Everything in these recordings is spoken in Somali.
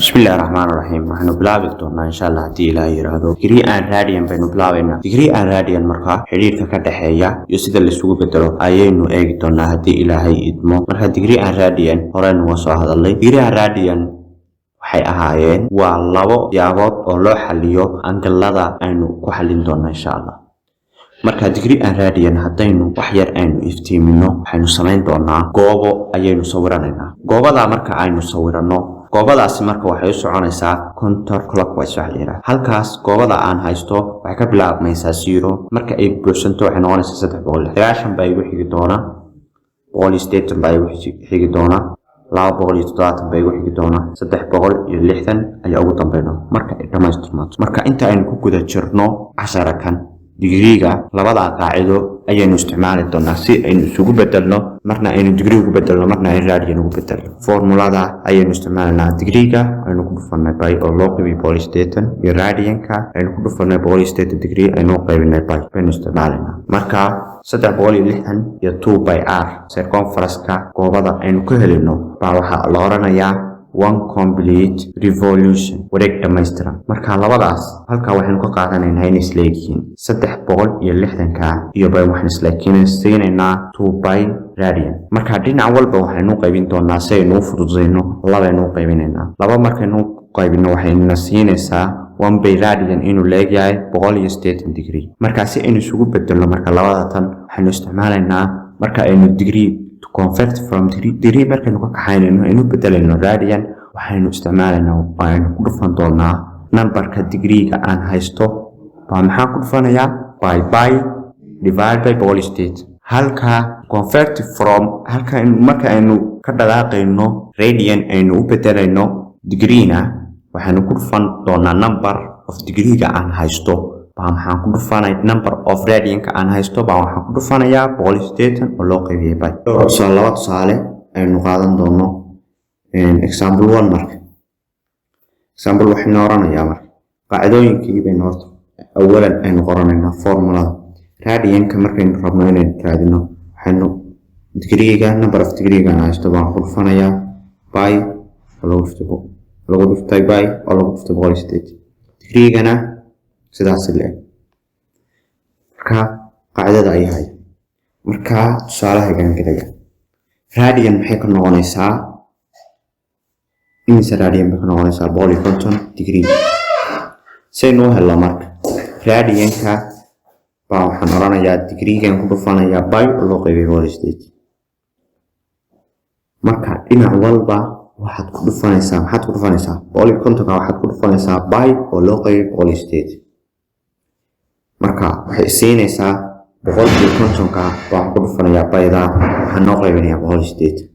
بسم الله الرحمن الرحيم waxaanu bilaabi doonaa insha Allah hadii Ilaahay yiraahdo degree and radian baynu bilaabaynaa degree and radian marka xiriirka ka dhaxeeya iyo sida la isugu bedelo ayaynu eegi doonaa hadii Ilaahay idmo marka degree and radian horeen waa soo hadalay degree and radian waxay ahaayeen waa labo yaabood oo loo xaliyo angalada aynu ku xalin doonaa insha Allah marka degree and radian hadaynu wax yar aynu iftiimino waxaynu sameyn doonaa goobo ayaynu sawiranaynaa goobada marka aynu sawirano goobadaasi marka waxay u soconaysaa counterclockwise waxa la yiraahdo halkaas goobada aan haysto waxay ka bilaabmaysaa 0 marka ay buuxsanto waxay noqonaysaa 300 bay ugu xigi doona 180 bay ugu xigi doona 270 bay ugu xigi doona 360 ayaa ugu dambeeyna marka ay dhamaystirmato marka inta aynu ku guda jirno 10 kan digriga labada qaacido ayaynu isticmaali doonaa si aynu isugu bedelno marna aynu degree ugu bedelno marna aynu radian ugu bedelno formulada ayaynu isticmaalnaa digriga aynu ku dhufanay by oo loo qaybiyo polystatan iyo radianka aynu ku dhufanay polystatan degree aynu qaybinay by aynu isticmaalnaa marka 360 iyo 2 by r circumference-ka goobada aynu ka helino baa waxa la oranayaa one complete revolution wareeg dhammaystiran marka labadaas halka waxaan ka qaadanaynaa in isleeyihiin 360 ka iyo bay waxaan isleeyihiinaynaa 2 by radian marka dhinac walba waxaanu qaybin doonaa si aynu fududeyno labaynu qaybinaynaa laba markaynu qaybino waxayna siinaysaa 1 by radian inuu leeyahay 180 degree marka si aynu isugu bedelno marka labada tan waxaanu isticmaalaynaa marka aynu degree to convert from degree markaynu ka kaxaynayno inuu bedelayno radian waxaynu isticmaalaynaa aynu ku dhufan doonaa numberka degree-ga aan haysto baa maxaan ku dhufanayaa by divide by polystate halka convert from halka marka aynu ka dhaqaaqayno radian aynu u bedelayno degree-na waxaynu ku dhufan doonaa number of degree-ga aan haysto baa maxaan ku dhufanay number of radian-ka aan haysto baa waxaan ku dhufanayaa polystatan oo loo qaybiyay by laba tusaale aynu qaadan doono example 1 marka example waxaynu oranayaa marka qaacidooyinkii baynu horta awalan aynu qoranaynaa formulada radian-ka markaynu rabno inaynu raadino waxaynu degree-ga number of degree-ga aan haysto baan ku dhufanayaa by lagu dhuftay by oo lagu dhuftay polystatan degree-gana sidaas leeyahay marka qaacidada ay yahay marka tusaalaha gangalaya radian maxay ka noqonaysaa insa radian maxay ka noqonaysaa 150 degree saynu helno marka radian-ka baa waxaan oranayaa degree-gan ku dhufanayaa by oo loo qaybiyo polystatan marka dhinac walba waxaad ku dhufanaysaa 150 waxaad ku dhufanaysaa by oo loo qaybiyo polystatan marka waxay siinaysaa 150 ka baan ku dhufanayaa bayda waxaan noo qaybinayaa polystatan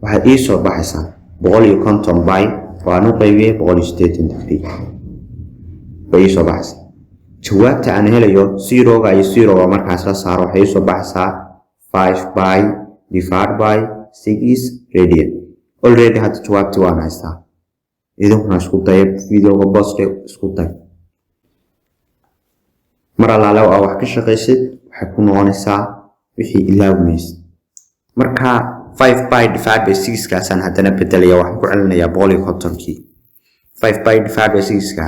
waxay ii soo baxaysaa 150 by waan u qaybiyay polystatan degree bay soo baxaysaa jawaabta aan helayo 0 ga iyo 0 ga markaas la saaro waxay soo baxaysaa 5 by divided by 6 radian already hadda jawaabti waan haystaa idinkuna isku day video-ga post isku day mara la law wax ka shaqeysid waxay ku noqonaysaa wixii ilaawmaysid marka 5 by divided by 6 kaasaan hadana bedelaya waxaan ku celinayaa 150 5 by divided by 6 ka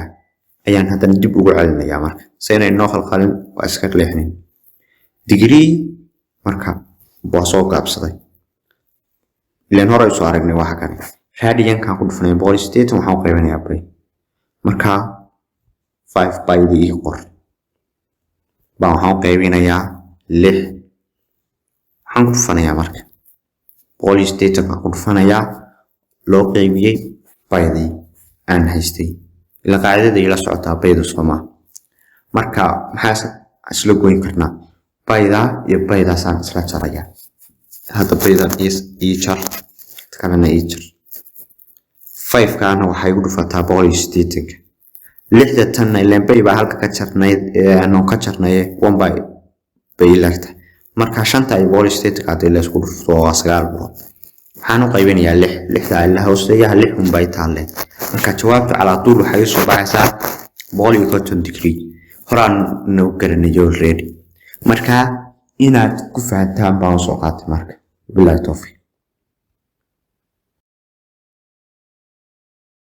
ayaan hadana dib ugu celinayaa marka sayna inoo khalqalin waa iska leexnin degree marka waa soo gaabsaday ilaan hore soo aragnay waxa kan radian-ka ku dhufanay polystatan waxaan qaybinayaa by marka 5 by the qor baa waxaan qaybinayaa 6 waxaan ku dhufanayaa marka polystatan ku dhufanayaa loo qaybiyay baydii aan haystay ila qaacidada ila socotaa baydu Soomaa marka maxaa isla goyn karnaa bayda iyo baydasaan isla jaraya hadda bayda is jar kana jar 5 kaana waxay ku dhufataa polystatan 6 tan ilaan bay baa halka ka jarnayd aan ka jarnay 1 by lagta marka 5 ay polystatan ka la isku dhufto waa 9 waxaan u qaybinayaa 6 la hooseeya 6 by taale marka jawaabta cala tuul waxay soo baxaysaa 150 degree horaan noo garanayo already marka inaad ku fahantaan baan soo qaatay marka billahi tawfiq